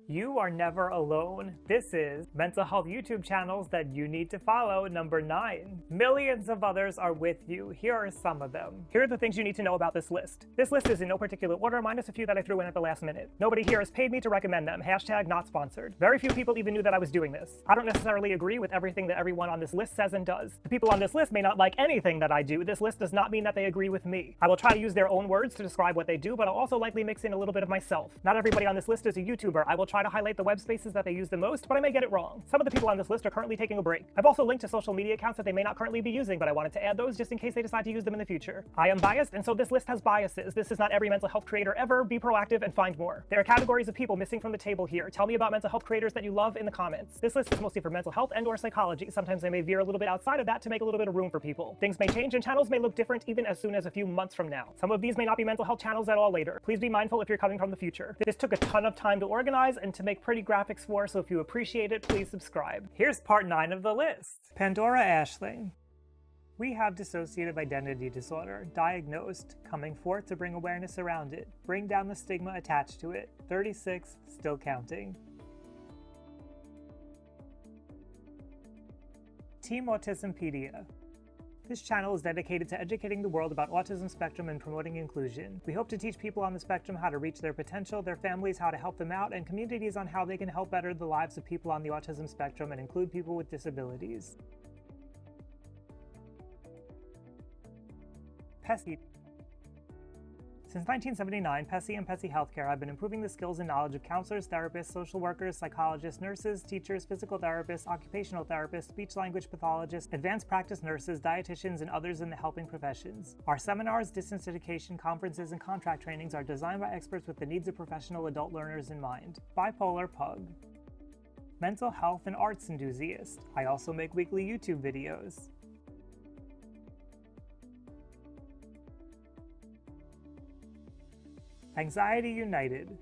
You are never alone. This is mental health YouTube channels that you need to follow, number 9. Millions of others are with you. Here are some of them. Here are the things you need to know about this list. This list is in no particular order, minus a few that I threw in at the last minute. Nobody here has paid me to recommend them. Hashtag not sponsored. Very few people even knew that I was doing this. I don't necessarily agree with everything that everyone on this list says and does. The people on this list may not like anything that I do. This list does not mean that they agree with me. I will try to use their own words to describe what they do, but I'll also likely mix in a little bit of myself. Not everybody on this list is a YouTuber. I will try to highlight the web spaces that they use the most, but I may get it wrong. Some of the people on this list are currently taking a break. I've also linked to social media accounts that they may not currently be using, but I wanted to add those just in case they decide to use them in the future. I am biased, and so this list has biases. This is not every mental health creator ever. Be proactive and find more. There are categories of people missing from the table here. Tell me about mental health creators that you love in the comments. This list is mostly for mental health and/or psychology. Sometimes I may veer a little bit outside of that to make a little bit of room for people. Things may change and channels may look different even as soon as a few months from now. Some of these may not be mental health channels at all later. Please be mindful if you're coming from the future. This took a ton of time to organize and to make pretty graphics for, so if you appreciate it, please subscribe. Here's part 9 of the list. Pandora Aisling. We have dissociative identity disorder, diagnosed, coming forth to bring awareness around it, bring down the stigma attached to it, 36, still counting. Team Autismpedia. This channel is dedicated to educating the world about autism spectrum and promoting inclusion. We hope to teach people on the spectrum how to reach their potential, their families how to help them out, and communities on how they can help better the lives of people on the autism spectrum and include people with disabilities. PESI. Since 1979, PESI and PESI Healthcare have been improving the skills and knowledge of counselors, therapists, social workers, psychologists, nurses, teachers, physical therapists, occupational therapists, speech-language pathologists, advanced practice nurses, dietitians, and others in the helping professions. Our seminars, distance education, conferences, and contract trainings are designed by experts with the needs of professional adult learners in mind. Bipolar Pug. Mental health and arts enthusiast. I also make weekly YouTube videos. Anxiety United.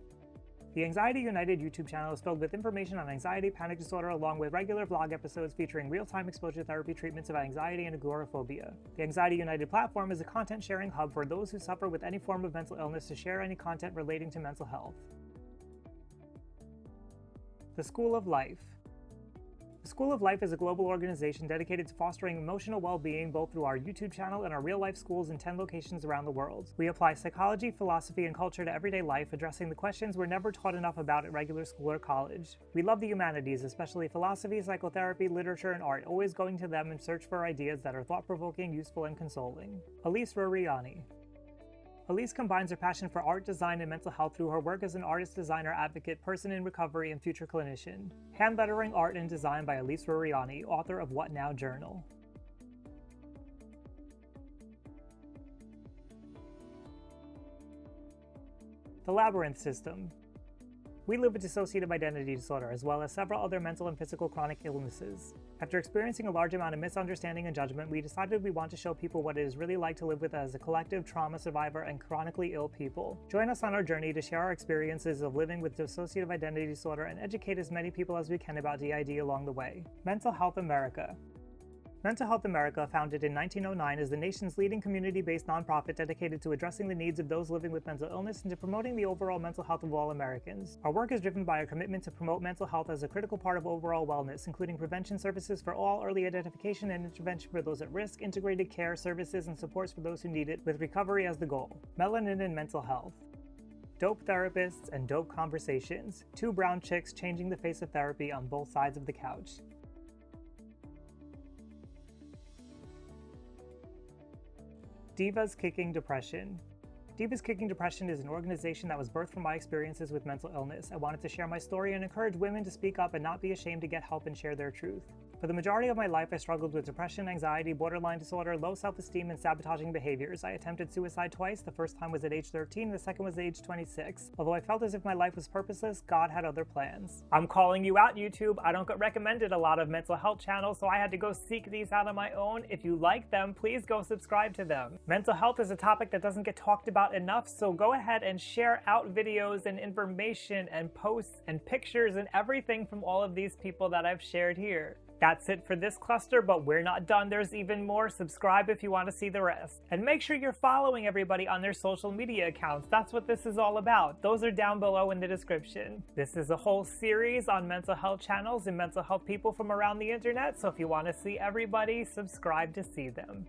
The Anxiety United YouTube channel is filled with information on anxiety, panic disorder, along with regular vlog episodes featuring real-time exposure therapy treatments of anxiety and agoraphobia. The Anxiety United platform is a content-sharing hub for those who suffer with any form of mental illness to share any content relating to mental health. The School of Life. The School of Life is a global organization dedicated to fostering emotional well-being both through our YouTube channel and our real-life schools in 10 locations around the world. We apply psychology, philosophy, and culture to everyday life, addressing the questions we're never taught enough about at regular school or college. We love the humanities, especially philosophy, psychotherapy, literature, and art, always going to them in search for ideas that are thought-provoking, useful, and consoling. Alyse Ruriani. Alyse combines her passion for art, design, and mental health through her work as an artist, designer, advocate, person in recovery, and future clinician. Hand lettering art and design by Alyse Ruriani, author of What Now Journal. The Labyrinth System. We live with dissociative identity disorder, as well as several other mental and physical chronic illnesses. After experiencing a large amount of misunderstanding and judgment, we decided we want to show people what it is really like to live with as a collective trauma survivor and chronically ill people. Join us on our journey to share our experiences of living with dissociative identity disorder and educate as many people as we can about DID along the way. Mental Health America. Mental Health America, founded in 1909, is the nation's leading community-based nonprofit dedicated to addressing the needs of those living with mental illness and to promoting the overall mental health of all Americans. Our work is driven by a commitment to promote mental health as a critical part of overall wellness, including prevention services for all, early identification and intervention for those at risk, integrated care services, and supports for those who need it, with recovery as the goal. Melanin and Mental Health. Dope therapists and dope conversations. 2 brown chicks changing the face of therapy on both sides of the couch. Divas Kicking Depression. Divas Kicking Depression is an organization that was birthed from my experiences with mental illness. I wanted to share my story and encourage women to speak up and not be ashamed to get help and share their truth. For the majority of my life, I struggled with depression, anxiety, borderline disorder, low self-esteem, and sabotaging behaviors. I attempted suicide twice. The first time was at age 13, the second was at age 26. Although I felt as if my life was purposeless, God had other plans. I'm calling you out, YouTube. I don't get recommended a lot of mental health channels, so I had to go seek these out on my own. If you like them, please go subscribe to them. Mental health is a topic that doesn't get talked about enough, so go ahead and share out videos and information and posts and pictures and everything from all of these people that I've shared here. That's it for this cluster, but we're not done. There's even more. Subscribe if you want to see the rest. And make sure you're following everybody on their social media accounts. That's what this is all about. Those are down below in the description. This is a whole series on mental health channels and mental health people from around the internet, so if you want to see everybody, subscribe to see them.